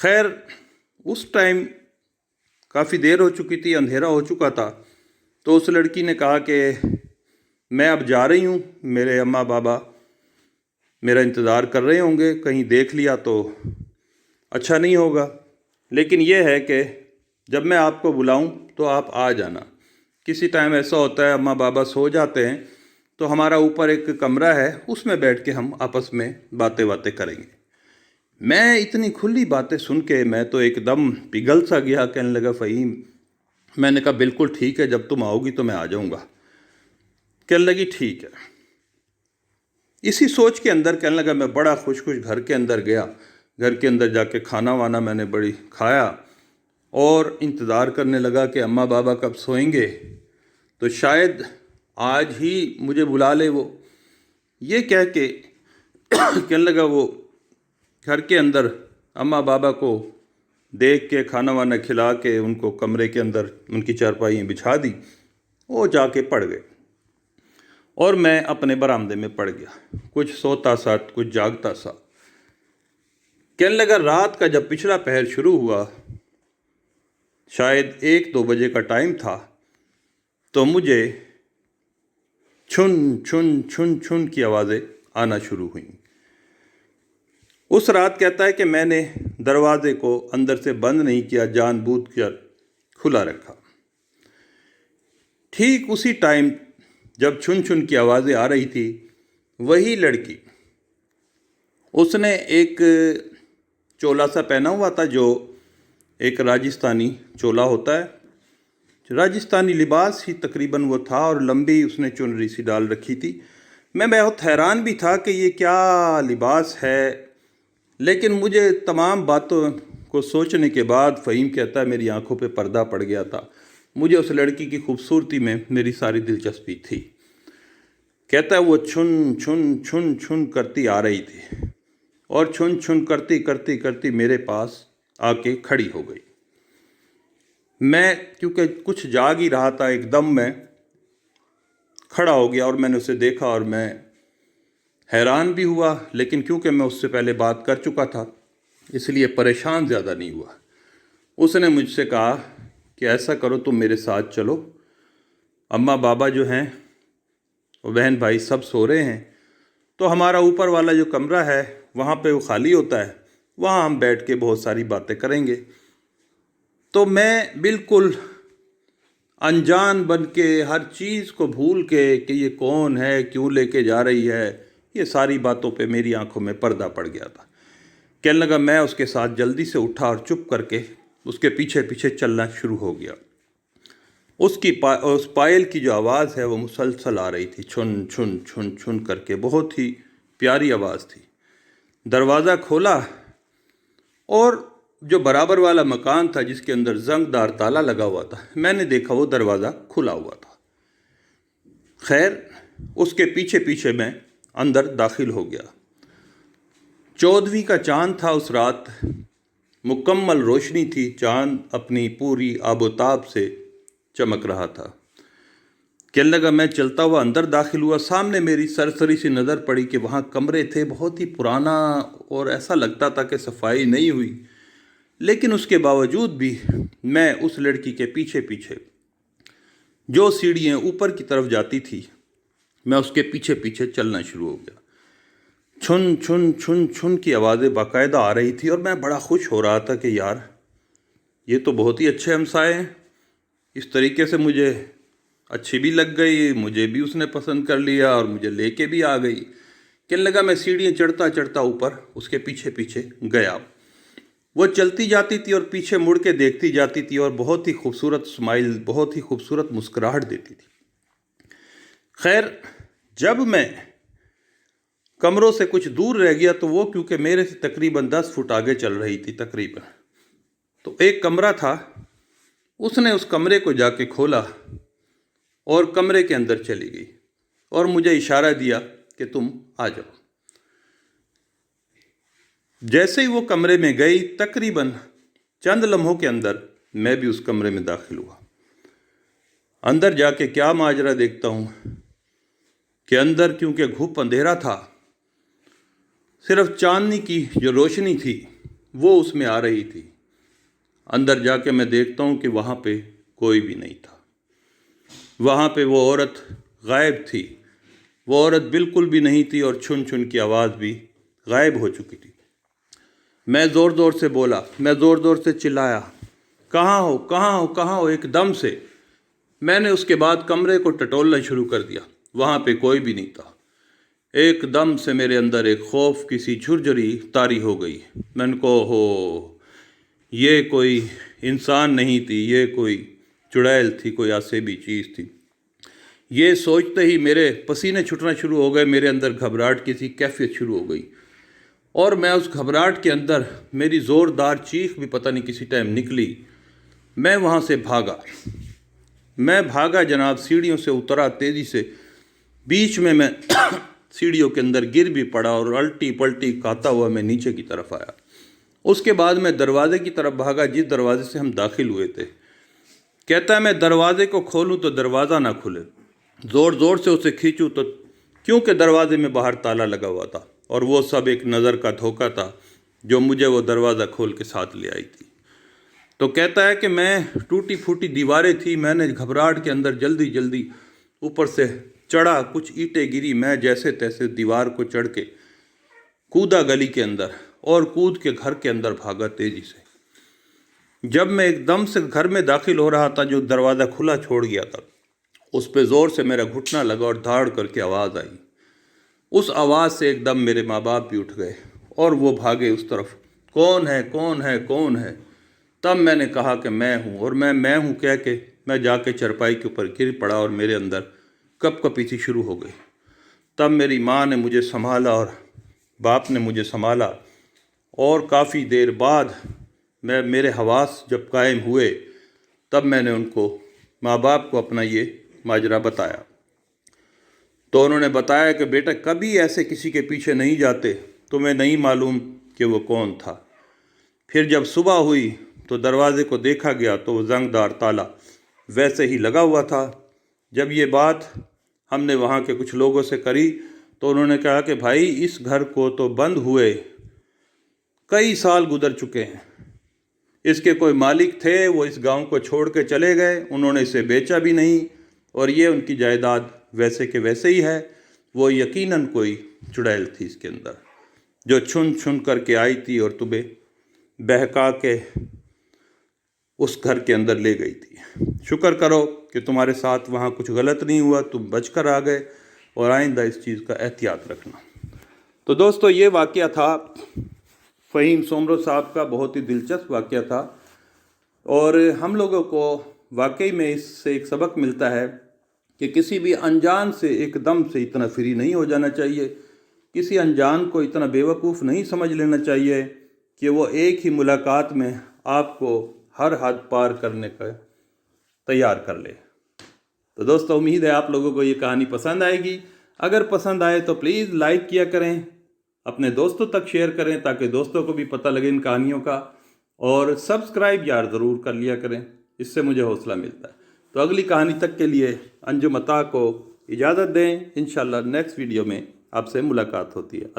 خیر اس ٹائم کافی دیر ہو چکی تھی، اندھیرا ہو چکا تھا، تو اس لڑکی نے کہا کہ میں اب جا رہی ہوں، میرے اماں بابا میرا انتظار کر رہے ہوں گے، کہیں دیکھ لیا تو اچھا نہیں ہوگا، لیکن یہ ہے کہ جب میں آپ کو بلاؤں تو آپ آ جانا۔ کسی ٹائم ایسا ہوتا ہے اماں بابا سو جاتے ہیں تو ہمارا اوپر ایک کمرہ ہے، اس میں بیٹھ کے ہم آپس میں باتیں کریں گے۔ میں اتنی کھلی باتیں سن کے میں تو ایک دم پگھل سا گیا، کہنے لگا فہیم، میں نے کہا بالکل ٹھیک ہے، جب تم آؤ گی تو میں آ جاؤں گا۔ کہنے لگی ٹھیک ہے۔ اسی سوچ کے اندر کہنے لگا میں بڑا خوش گھر کے اندر گیا، گھر کے اندر جا کے کھانا وانا میں نے بڑی کھایا اور انتظار کرنے لگا کہ اماں بابا کب سوئیں گے تو شاید آج ہی مجھے بلا لے وہ۔ یہ کہہ کے کہنے لگا وہ گھر کے اندر اماں بابا کو دیکھ کے کھانا وانا کھلا کے ان کو کمرے کے اندر ان کی چارپائیاں بچھا دی، وہ جا کے پڑ گئے اور میں اپنے برآمدے میں پڑ گیا، کچھ سوتا سا کچھ جاگتا سا۔ کہنے لگا رات کا جب پچھلا پہر شروع ہوا، شاید 1-2 بجے کا ٹائم تھا، تو مجھے چھن چھن چھن چھن کی آوازیں آنا شروع ہوئیں۔ اس رات کہتا ہے کہ میں نے دروازے کو اندر سے بند نہیں کیا، جان بوجھ کر کھلا رکھا۔ ٹھیک اسی ٹائم جب چھن چھن کی آوازیں آ رہی تھی، وہی لڑکی، اس نے ایک چولا سا پہنا ہوا تھا، جو ایک راجستھانی چولا ہوتا ہے، راجستھانی لباس ہی تقریباً وہ تھا، اور لمبی اس نے چنری سی ڈال رکھی تھی۔ میں بہت حیران بھی تھا کہ یہ کیا لباس ہے، لیکن مجھے تمام باتوں کو سوچنے کے بعد فہیم کہتا ہے میری آنکھوں پہ پردہ پڑ گیا تھا، مجھے اس لڑکی کی خوبصورتی میں میری ساری دلچسپی تھی۔ کہتا ہے وہ چھن چھن چھن چھن کرتی آ رہی تھی اور چھن چھن کرتی کرتی کرتی میرے پاس آ کے کھڑی ہو گئی۔ میں کیونکہ کچھ جاگ ہی رہا تھا، ایک دم میں کھڑا ہو گیا اور میں نے اسے دیکھا اور میں حیران بھی ہوا، لیکن کیونکہ میں اس سے پہلے بات کر چکا تھا اس لیے پریشان زیادہ نہیں ہوا۔ اس نے مجھ سے کہا کہ ایسا کرو تم میرے ساتھ چلو، اماں بابا جو ہیں وہ بہن بھائی سب سو رہے ہیں، تو ہمارا اوپر والا جو کمرہ ہے وہاں پہ وہ خالی ہوتا ہے، وہاں ہم بیٹھ کے بہت ساری باتیں کریں گے۔ تو میں بالکل انجان بن کے ہر چیز کو بھول کے کہ یہ کون ہے، کیوں لے کے جا رہی ہے، یہ ساری باتوں پہ میری آنکھوں میں پردہ پڑ گیا تھا۔ کہنے لگا میں اس کے ساتھ جلدی سے اٹھا اور چپ کر کے اس کے پیچھے پیچھے چلنا شروع ہو گیا۔ اس پائل کی جو آواز ہے وہ مسلسل آ رہی تھی، چھن چھن چھن چھن کر کے، بہت ہی پیاری آواز تھی۔ دروازہ کھولا اور جو برابر والا مکان تھا جس کے اندر زنگ دار تالا لگا ہوا تھا، میں نے دیکھا وہ دروازہ کھلا ہوا تھا۔ خیر اس کے پیچھے پیچھے میں اندر داخل ہو گیا۔ 14ویں کا چاند تھا اس رات، مکمل روشنی تھی، چاند اپنی پوری آب و تاب سے چمک رہا تھا۔ کہنے لگا میں چلتا ہوا اندر داخل ہوا، سامنے میری سرسری سی نظر پڑی کہ وہاں کمرے تھے، بہت ہی پرانا، اور ایسا لگتا تھا کہ صفائی نہیں ہوئی، لیکن اس کے باوجود بھی میں اس لڑکی کے پیچھے پیچھے جو سیڑھیاں اوپر کی طرف جاتی تھی میں اس کے پیچھے پیچھے چلنا شروع ہو گیا۔ چھن چھن چھن چھن کی آوازیں باقاعدہ آ رہی تھی اور میں بڑا خوش ہو رہا تھا کہ یار یہ تو بہت ہی اچھے ہمسائے ہیں، اس طریقے سے مجھے اچھی بھی لگ گئی، مجھے بھی اس نے پسند کر لیا اور مجھے لے کے بھی آ گئی۔ کہنے لگا میں سیڑھیاں چڑھتا چڑھتا اوپر اس کے پیچھے پیچھے گیا، وہ چلتی جاتی تھی اور پیچھے مڑ کے دیکھتی جاتی تھی اور بہت ہی خوبصورت اسمائل، بہت ہی خوبصورت مسکراہٹ دیتی تھی۔ خیر جب میں کمروں سے کچھ دور رہ گیا تو وہ کیونکہ میرے سے تقریباً 10 فٹ آگے چل رہی تھی تقریباً، تو ایک کمرہ تھا، اس نے اس کمرے کو جا کے کھولا اور کمرے کے اندر چلی گئی اور مجھے اشارہ دیا کہ تم آ جاؤ۔ جیسے ہی وہ کمرے میں گئی تقریباً چند لمحوں کے اندر میں بھی اس کمرے میں داخل ہوا۔ اندر جا کے کیا ماجرا دیکھتا ہوں کہ اندر کیونکہ گھوپ اندھیرا تھا، صرف چاندنی کی جو روشنی تھی وہ اس میں آ رہی تھی۔ اندر جا کے میں دیکھتا ہوں کہ وہاں پہ کوئی بھی نہیں تھا۔ وہاں پہ وہ عورت غائب تھی، وہ عورت بالکل بھی نہیں تھی، اور چھن چھن کی آواز بھی غائب ہو چکی تھی۔ میں زور زور سے بولا، میں زور زور سے چلایا، کہاں ہو کہاں ہو کہاں ہو؟ ایک دم سے میں نے اس کے بعد کمرے کو ٹٹولنا شروع کر دیا، وہاں پہ کوئی بھی نہیں تھا۔ ایک دم سے میرے اندر ایک خوف کی سی جھرجھری طاری ہو گئی۔ میں نے کہا ہو، یہ کوئی انسان نہیں تھی، یہ کوئی چڑیل تھی، کوئی عصبی چیز تھی۔ یہ سوچتے ہی میرے پسینے چھوٹنا شروع ہو گئے، میرے اندر گھبراہٹ کی سی کیفیت شروع ہو گئی، اور میں اس گھبراہٹ کے اندر میری زوردار چیخ بھی پتہ نہیں کسی ٹائم نکلی۔ میں وہاں سے بھاگا جناب، سیڑھیوں سے اترا تیزی سے، بیچ میں سیڑھیوں کے اندر گر بھی پڑا، اور الٹی پلٹی کھاتا ہوا میں نیچے کی طرف آیا۔ اس کے بعد میں دروازے کی طرف بھاگا جس دروازے سے ہم داخل ہوئے تھے۔ کہتا ہے میں دروازے کو کھولوں تو دروازہ نہ کھلے، زور زور سے اسے کھینچوں تو، کیونکہ دروازے میں باہر تالا لگا ہوا تھا، اور وہ سب ایک نظر کا دھوکہ تھا جو مجھے وہ دروازہ کھول کے ساتھ لے آئی تھی۔ تو کہتا ہے کہ میں ٹوٹی پھوٹی دیواریں تھی، میں نے گھبراہٹ کے اندر جلدی اوپر سے چڑھا، کچھ اینٹیں گری، میں جیسے تیسے دیوار کو چڑھ کے کودا گلی کے اندر، اور کود کے گھر کے اندر بھاگا تیزی سے۔ جب میں ایک دم سے گھر میں داخل ہو رہا تھا، جو دروازہ کھلا چھوڑ گیا تھا، اس پہ زور سے میرا گھٹنا لگا اور دھاڑ کر کے آواز آئی۔ اس آواز سے ایک دم میرے ماں باپ بھی اٹھ گئے اور وہ بھاگے اس طرف، کون ہے کون ہے کون ہے؟ تب میں نے کہا کہ میں ہوں، اور میں ہوں کہہ کے میں جا کے چرپائی کے اوپر گر پڑا، اور میرے اندر کپ کپی سی شروع ہو گئی۔ تب میری ماں نے مجھے سنبھالا اور باپ نے مجھے سنبھالا، اور کافی دیر بعد میرے حواس جب قائم ہوئے، تب میں نے ان کو، ماں باپ کو، اپنا یہ ماجرا بتایا۔ تو انہوں نے بتایا کہ بیٹا کبھی ایسے کسی کے پیچھے نہیں جاتے، تمہیں نہیں معلوم کہ وہ کون تھا۔ پھر جب صبح ہوئی تو دروازے کو دیکھا گیا تو وہ زنگ دار تالا ویسے ہی لگا ہوا تھا۔ جب یہ بات ہم نے وہاں کے کچھ لوگوں سے کری تو انہوں نے کہا کہ بھائی اس گھر کو تو بند ہوئے کئی سال گزر چکے ہیں، اس کے کوئی مالک تھے، وہ اس گاؤں کو چھوڑ کے چلے گئے، انہوں نے اسے بیچا بھی نہیں، اور یہ ان کی جائیداد ویسے کے ویسے ہی ہے۔ وہ یقیناً کوئی چڑیل تھی اس کے اندر، جو چھن چھن کر کے آئی تھی اور تمہیں بہکا کے اس گھر کے اندر لے گئی تھی۔ شکر کرو کہ تمہارے ساتھ وہاں کچھ غلط نہیں ہوا، تم بچ کر آ گئے، اور آئندہ اس چیز کا احتیاط رکھنا۔ تو دوستو، یہ واقعہ تھا فہیم سومرو صاحب کا، بہت ہی دلچسپ واقعہ تھا، اور ہم لوگوں کو واقعی میں اس سے ایک سبق ملتا ہے کہ کسی بھی انجان سے ایک دم سے اتنا فری نہیں ہو جانا چاہیے، کسی انجان کو اتنا بیوقوف نہیں سمجھ لینا چاہیے کہ وہ ایک ہی ملاقات میں آپ کو ہر حد پار کرنے کا تیار کر لے۔ تو دوستو، امید ہے آپ لوگوں کو یہ کہانی پسند آئے گی۔ اگر پسند آئے تو پلیز لائک کیا کریں، اپنے دوستوں تک شیئر کریں تاکہ دوستوں کو بھی پتہ لگے ان کہانیوں کا، اور سبسکرائب یار ضرور کر لیا کریں، اس سے مجھے حوصلہ ملتا ہے۔ تو اگلی کہانی تک کے لیے انجم عطا کو اجازت دیں، انشاءاللہ نیکسٹ ویڈیو میں آپ سے ملاقات ہوتی ہے۔ اللہ